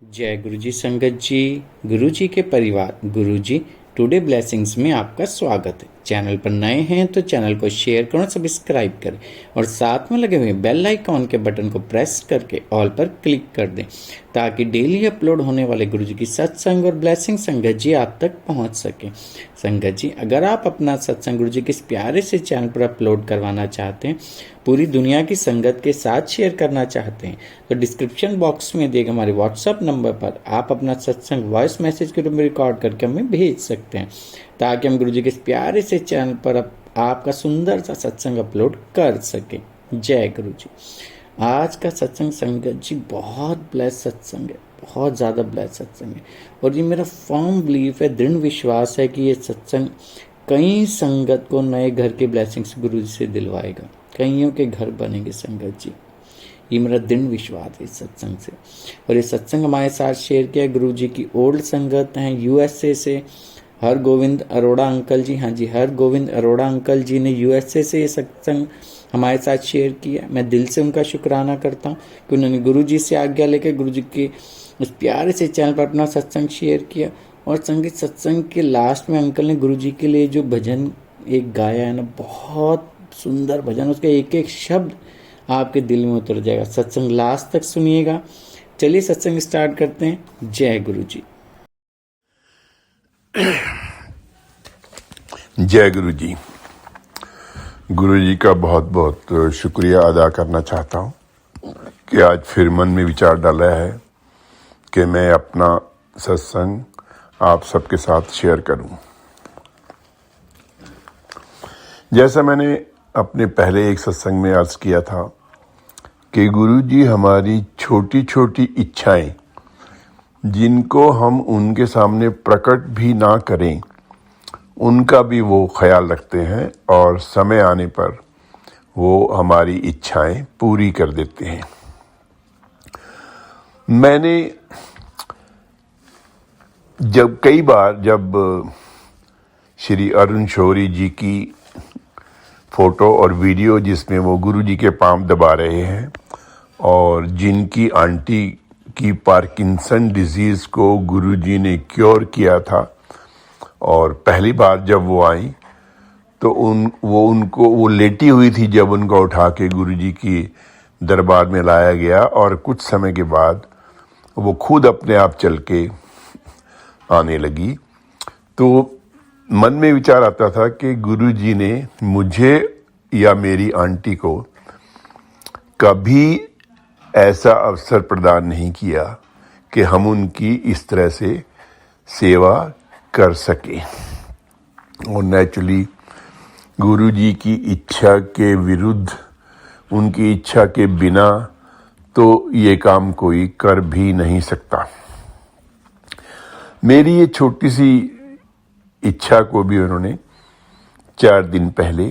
जय गुरु जी संगत जी, गुरु जी के परिवार, गुरु जी टुडे ब्लेसिंग्स में आपका स्वागत है। चैनल पर नए हैं तो चैनल को शेयर करें, सब्सक्राइब करें और साथ में लगे हुए बेल आइकॉन के बटन को प्रेस करके ऑल पर क्लिक कर दें ताकि डेली अपलोड होने वाले गुरु जी की सत्संग और ब्लेसिंग संगत जी आप तक पहुंच सके। संगत जी, अगर आप अपना सत्संग गुरु जी के इस प्यारे से चैनल पर अपलोड करवाना चाहते हैं, पूरी दुनिया की संगत के साथ शेयर करना चाहते हैं, तो डिस्क्रिप्शन बॉक्स में दिए गए हमारे व्हाट्सएप नंबर पर आप अपना सत्संग वॉइस मैसेज के रूप में रिकॉर्ड करके हमें भेज सकते हैं ताकि हम गुरु जी के इस प्यारे से चैनल पर आपका सुंदर सा सत्संग अपलोड कर सके। जय गुरु जी। आज का सत्संग संगत जी बहुत ब्लेस सत्संग है, बहुत ज़्यादा ब्लेस सत्संग है और ये मेरा फर्म बिलीफ है, दृढ़ विश्वास है कि ये सत्संग कई संगत को नए घर के ब्लेसिंग्स गुरु जी से दिलवाएगा, कईयों के घर बनेंगे संगत जी। ये मेरा दृढ़ विश्वास है इस सत्संग से। और ये सत्संग हमारे साथ शेयर किया गुरु जी की ओल्ड संगत हैं यूएसए से हर गोविंद अरोड़ा अंकल जी। हाँ जी, हर गोविंद अरोड़ा अंकल जी ने यूएसए से ये सत्संग हमारे साथ शेयर किया। मैं दिल से उनका शुक्राना करता हूँ कि उन्होंने गुरु जी से आज्ञा लेकर गुरु जी के उस प्यारे से चैनल पर अपना सत्संग शेयर किया। और संगीत सत्संग के लास्ट में अंकल ने गुरु जी के लिए जो भजन एक गाया है ना, बहुत सुंदर भजन, उसके एक एक शब्द आपके दिल में उतर जाएगा। सत्संग लास्ट तक सुनिएगा। चलिए सत्संग स्टार्ट करते हैं। जय गुरु जी। जय गुरु जी। गुरु जी का बहुत बहुत शुक्रिया अदा करना चाहता हूँ कि आज फिर मन में विचार डाला है कि मैं अपना सत्संग आप सबके साथ शेयर करूं। जैसा मैंने अपने पहले एक सत्संग में अर्ज किया था कि गुरु जी हमारी छोटी छोटी इच्छाएं जिनको हम उनके सामने प्रकट भी ना करें उनका भी वो ख्याल रखते हैं और समय आने पर वो हमारी इच्छाएं पूरी कर देते हैं। मैंने कई बार जब श्री अरुण शौरी जी की फोटो और वीडियो जिसमें वो गुरु जी के पांव दबा रहे हैं और जिनकी आंटी की पार्किंसन डिजीज को गुरु जी ने क्योर किया था, और पहली बार जब वो आई तो वो लेटी हुई थी जब उनको उठा के गुरु जी की दरबार में लाया गया और कुछ समय के बाद वो खुद अपने आप चल के आने लगी। तो मन में विचार आता था कि गुरु जी ने मुझे या मेरी आंटी को कभी ऐसा अवसर प्रदान नहीं किया कि हम उनकी इस तरह से सेवा कर सके। और नेचुरली गुरु जी की इच्छा के विरुद्ध, उनकी इच्छा के बिना तो ये काम कोई कर भी नहीं सकता। मेरी ये छोटी सी इच्छा को भी उन्होंने 4 दिन पहले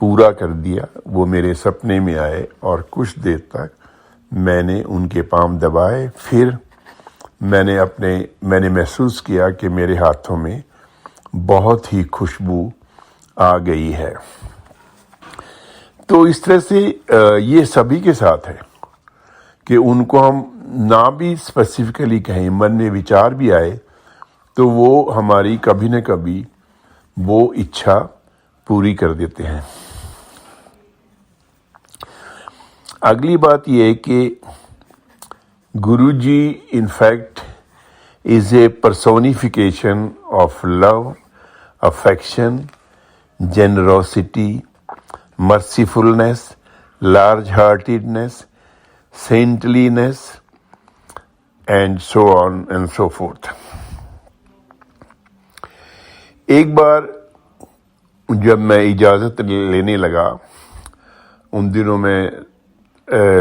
पूरा कर दिया। वो मेरे सपने में आए और कुछ देर तक मैंने उनके पांव दबाए। फिर मैंने महसूस किया कि मेरे हाथों में बहुत ही खुशबू आ गई है। तो इस तरह से ये सभी के साथ है कि उनको हम ना भी स्पेसिफिकली कहें, मन में विचार भी आए तो वो हमारी कभी न कभी वो इच्छा पूरी कर देते हैं। अगली बात यह है कि Guru ji in fact is a personification of love, affection, generosity, mercifulness, large-heartedness, saintliness, and so on and so forth. एक बार जब मैं इजाज़त लेने लगा, उन दिनों में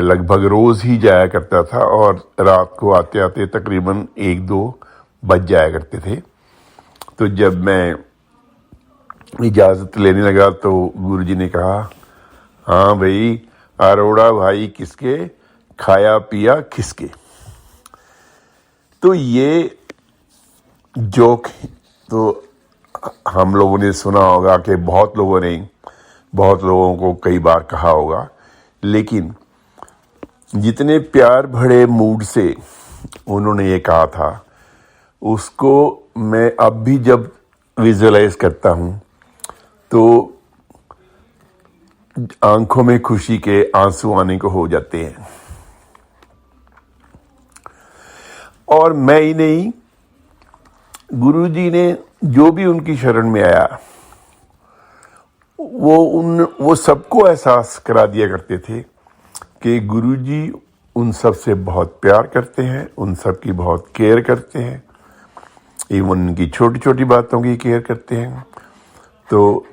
लगभग रोज़ ही जाया करता था और रात को आते आते तकरीबन 1-2 बज जाया करते थे। तो जब मैं इजाज़त लेने लगा तो गुरुजी ने कहा, हाँ भाई अरोड़ा भाई किसके, खाया पिया किसके। तो ये जोक तो हम लोगों ने सुना होगा कि बहुत लोगों को कई बार कहा होगा, लेकिन जितने प्यार भरे मूड से उन्होंने ये कहा था, उसको मैं अब भी जब विजुअलाइज करता हूँ तो आंखों में खुशी के आंसू आने को हो जाते हैं। और मैं ही नहीं, गुरुजी ने जो भी उनकी शरण में आया वो सबको एहसास करा दिया करते थे कि गुरुजी उन सब से बहुत प्यार करते हैं, उन सब की बहुत केयर करते हैं, इवन उनकी छोटी छोटी बातों की केयर करते हैं। तो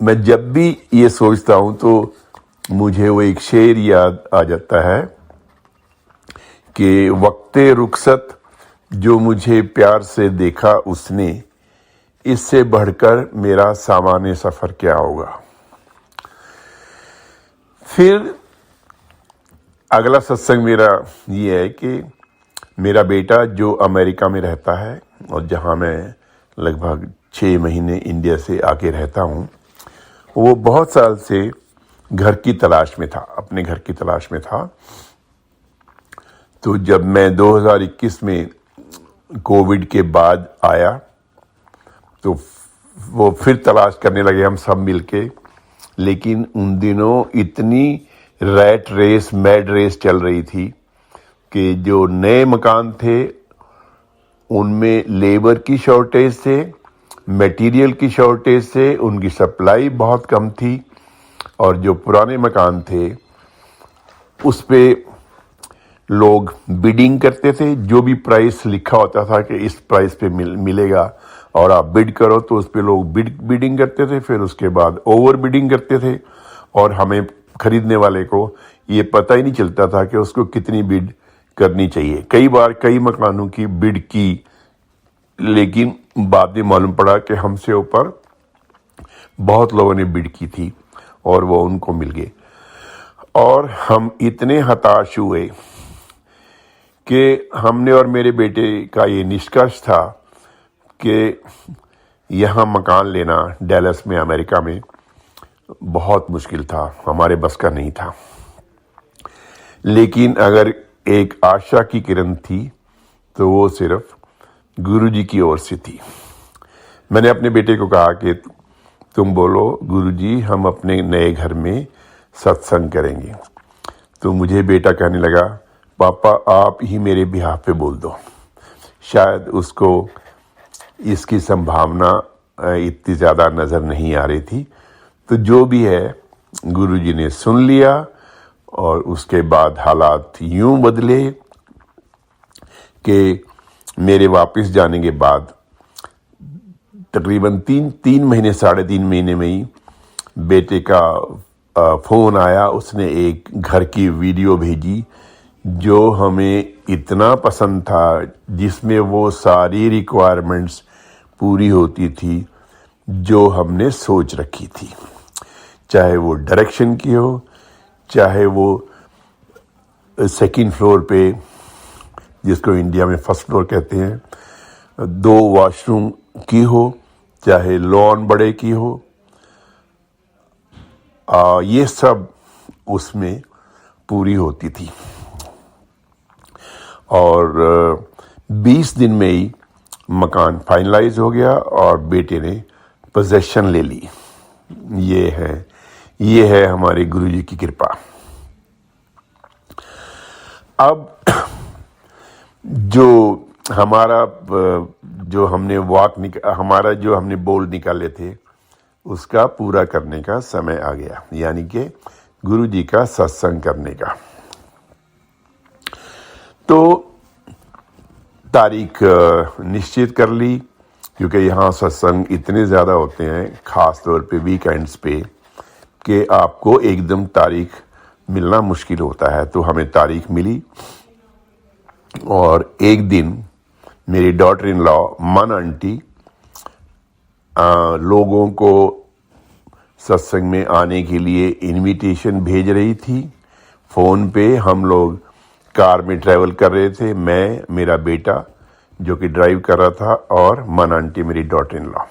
मैं जब भी ये सोचता हूँ तो मुझे वो एक शेर याद आ जाता है कि वक्ते रुखसत जो मुझे प्यार से देखा उसने, इससे बढ़कर मेरा सामान्य सफर क्या होगा। फिर अगला सत्संग मेरा ये है कि मेरा बेटा जो अमेरिका में रहता है और जहाँ मैं लगभग 6 महीने इंडिया से आके रहता हूँ, वो बहुत साल से घर की तलाश में था, अपने घर की तलाश में था। तो जब मैं 2021 में कोविड के बाद आया तो वो फिर तलाश करने लगे हम सब मिलके। लेकिन उन दिनों इतनी रैट रेस, मैड रेस चल रही थी कि जो नए मकान थे उनमें लेबर की शॉर्टेज थे, मटेरियल की शॉर्टेज थे, उनकी सप्लाई बहुत कम थी। और जो पुराने मकान थे उस पे लोग बिडिंग करते थे, जो भी प्राइस लिखा होता था कि इस प्राइस पे मिलेगा और आप बिड करो, तो उस पे लोग बिडिंग करते थे। फिर उसके बाद ओवर बिडिंग करते थे और हमें खरीदने वाले को ये पता ही नहीं चलता था कि उसको कितनी बिड करनी चाहिए। कई बार कई मकानों की बिड की, लेकिन बाद में मालूम पड़ा कि हमसे ऊपर बहुत लोगों ने बिड की थी और वो उनको मिल गए। और हम इतने हताश हुए कि हमने और मेरे बेटे का ये निष्कर्ष था कि यहाँ मकान लेना डैलस में, अमेरिका में, बहुत मुश्किल था, हमारे बस का नहीं था। लेकिन अगर एक आशा की किरण थी तो वो सिर्फ गुरुजी की ओर से थी। मैंने अपने बेटे को कहा कि तुम बोलो गुरुजी, हम अपने नए घर में सत्संग करेंगे। तो मुझे बेटा कहने लगा, पापा आप ही मेरे बिहाफ पे बोल दो। शायद उसको इसकी संभावना इतनी ज़्यादा नज़र नहीं आ रही थी। तो जो भी है, गुरुजी ने सुन लिया और उसके बाद हालात यूं बदले कि मेरे वापस जाने के बाद तकरीबन 3 महीने, 3.5 महीने में ही बेटे का फ़ोन आया। उसने एक घर की वीडियो भेजी जो हमें इतना पसंद था, जिसमें वो सारी रिक्वायरमेंट्स पूरी होती थी जो हमने सोच रखी थी। चाहे वो डायरेक्शन की हो, चाहे वो सेकंड फ्लोर पे, जिसको इंडिया में फर्स्ट फ्लोर कहते हैं, 2 वॉशरूम की हो, चाहे लॉन बड़े की हो, ये सब उसमें पूरी होती थी। और 20 दिन में ही मकान फाइनलाइज हो गया और बेटे ने पोजेशन ले ली। ये है हमारे गुरुजी की कृपा। अब जो हमारा जो हमने हमारा जो हमने बोल निकाले थे, उसका पूरा करने का समय आ गया, यानी कि गुरुजी का सत्संग करने का। तो तारीख निश्चित कर ली, क्योंकि यहाँ सत्संग इतने ज़्यादा होते हैं, ख़ास तौर पे वीकेंड्स पे, कि आपको एकदम तारीख मिलना मुश्किल होता है। तो हमें तारीख मिली और एक दिन मेरी डॉटर इन लॉ मन आंटी लोगों को सत्संग में आने के लिए इनविटेशन भेज रही थी। फ़ोन पे हम लोग कार में ट्रैवल कर रहे थे, मैं, मेरा बेटा जो कि ड्राइव कर रहा था, और मन आंटी मेरी डॉटर इन लॉ।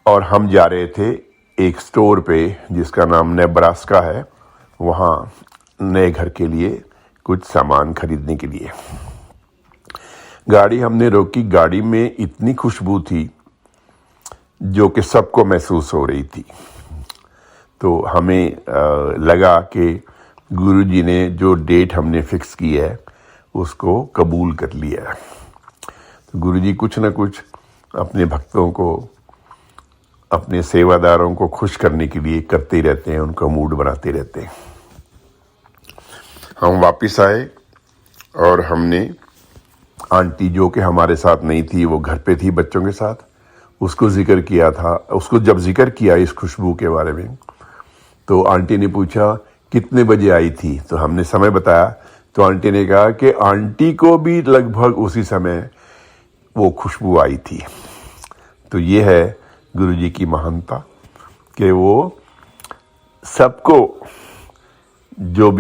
और हम जा रहे थे एक स्टोर पे जिसका नाम नेब्रास्का है, वहाँ नए घर के लिए कुछ सामान खरीदने के लिए। गाड़ी हमने रोकी, गाड़ी में इतनी खुशबू थी जो कि सबको महसूस हो रही थी। तो हमें लगा कि गुरुजी ने जो डेट हमने फिक्स की है उसको कबूल कर लिया है। तो गुरुजी कुछ न कुछ अपने भक्तों को, अपने सेवादारों को खुश करने के लिए करते ही रहते हैं, उनका मूड बनाते रहते हैं। हम वापस आए और हमने आंटी जो कि हमारे साथ नहीं थी, वो घर पे थी बच्चों के साथ, उसको जिक्र किया था। उसको जब जिक्र किया इस खुशबू के बारे में, तो आंटी ने पूछा कितने बजे आई थी, तो हमने समय बताया। तो आंटी ने कहा कि आंटी को भी लगभग उसी समय वो खुशबू आई थी। तो ये है गुरुजी की महानता कि वो सबको, जो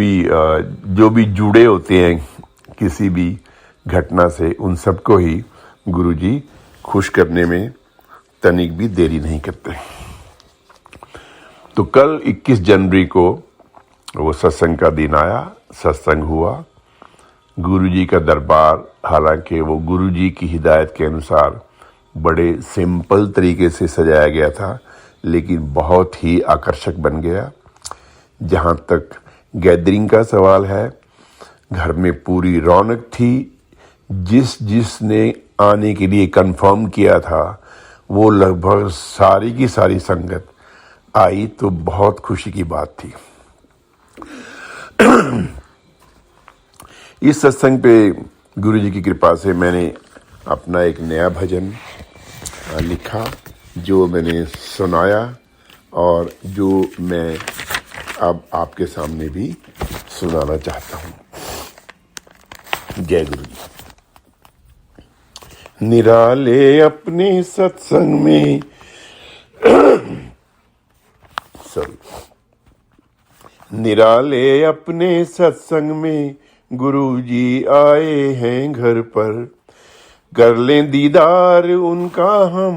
भी जुड़े होते हैं किसी भी घटना से, उन सबको ही गुरुजी खुश करने में तनिक भी देरी नहीं करते। तो कल 21 जनवरी को वो सत्संग का दिन आया, सत्संग हुआ। गुरुजी का दरबार, हालांकि वो गुरुजी की हिदायत के अनुसार बड़े सिंपल तरीके से सजाया गया था, लेकिन बहुत ही आकर्षक बन गया। जहाँ तक गैदरिंग का सवाल है, घर में पूरी रौनक थी। जिसने आने के लिए कंफर्म किया था वो लगभग सारी की सारी संगत आई, तो बहुत खुशी की बात थी। इस सत्संग पे गुरुजी की कृपा से मैंने अपना एक नया भजन लिखा, जो मैंने सुनाया और जो मैं अब आपके सामने भी सुनाना चाहता हूँ। जय गुरु जी। निराले अपने सत्संग में निराले अपने सत्संग में गुरुजी आए हैं घर पर। कर लें दीदार उनका हम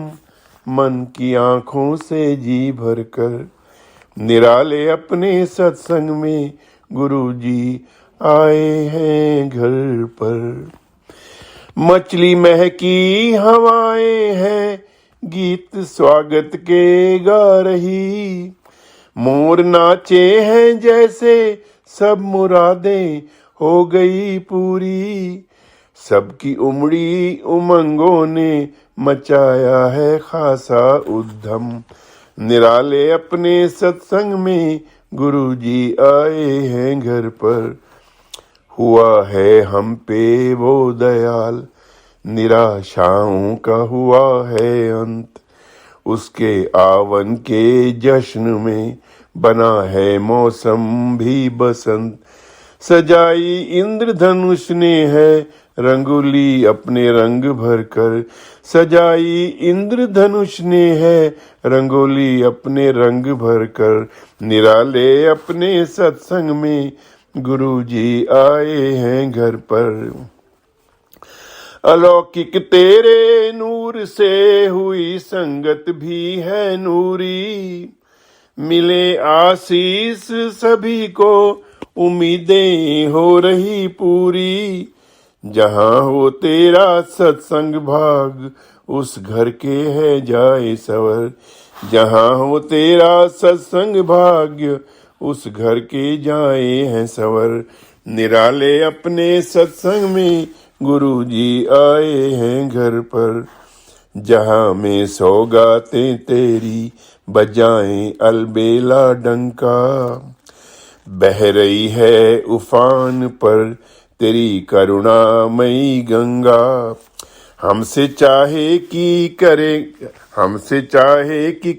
मन की आंखों से जी भर कर। निराले अपने सत्संग में गुरुजी आए हैं घर पर। मछली महकी हवाएं हैं गीत स्वागत के गा रही। मोर नाचे हैं जैसे सब मुरादें हो गई पूरी। सबकी उमड़ी उमंगों ने मचाया है खासा उद्यम। निराले अपने सत्संग में गुरुजी आए हैं घर पर। हुआ है हम पे वो दयाल, निराशाओं का हुआ है अंत। उसके आवन के जश्न में बना है मौसम भी बसंत। सजाई इंद्रधनुष ने है रंगोली अपने रंग भर कर। सजाई इंद्रधनुष ने है रंगोली अपने रंग भर कर। निराले अपने सत्संग में गुरुजी आए हैं घर पर। अलौकिक तेरे नूर से हुई संगत भी है नूरी। मिले आशीष सभी को उम्मीदें हो रही पूरी। जहाँ हो तेरा सत्संग भाग उस घर के है जाए सवर। जहाँ हो तेरा सत्संग भाग्य उस घर के जाए हैं सवर। निराले अपने सत्संग में गुरुजी आए हैं घर पर। जहाँ में सौगातें तेरी बजाएं अलबेला डंका। बह रही है उफान पर तेरी करुणामयी गंगा। हमसे चाहे कि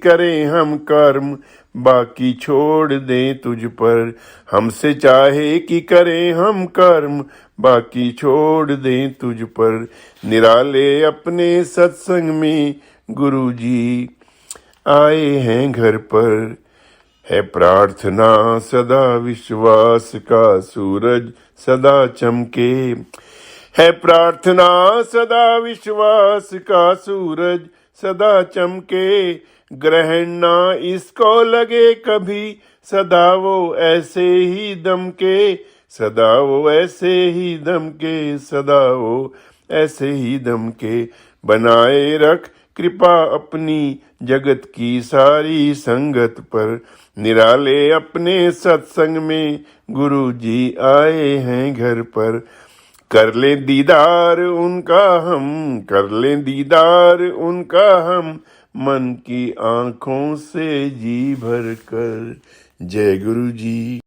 करें हम कर्म बाकी छोड़ दें तुझ पर। हमसे चाहे कि करें हम कर्म बाकी छोड़ दें तुझ पर। निराले अपने सत्संग में गुरुजी आए हैं घर पर। है प्रार्थना सदा विश्वास का सूरज सदा चमके। है प्रार्थना सदा विश्वास का सूरज सदा चमके। ग्रहण ना इसको लगे कभी सदा वो ऐसे ही दमके। सदा वो ऐसे ही दमके, सदा वो ऐसे ही दमके, बनाए रख कृपा अपनी जगत की सारी संगत पर। निराले अपने सत्संग में गुरु जी आए हैं घर पर। कर लें दीदार उनका हम, कर लें दीदार उनका हम, मन की आंखों से जी भर कर। जय गुरु जी।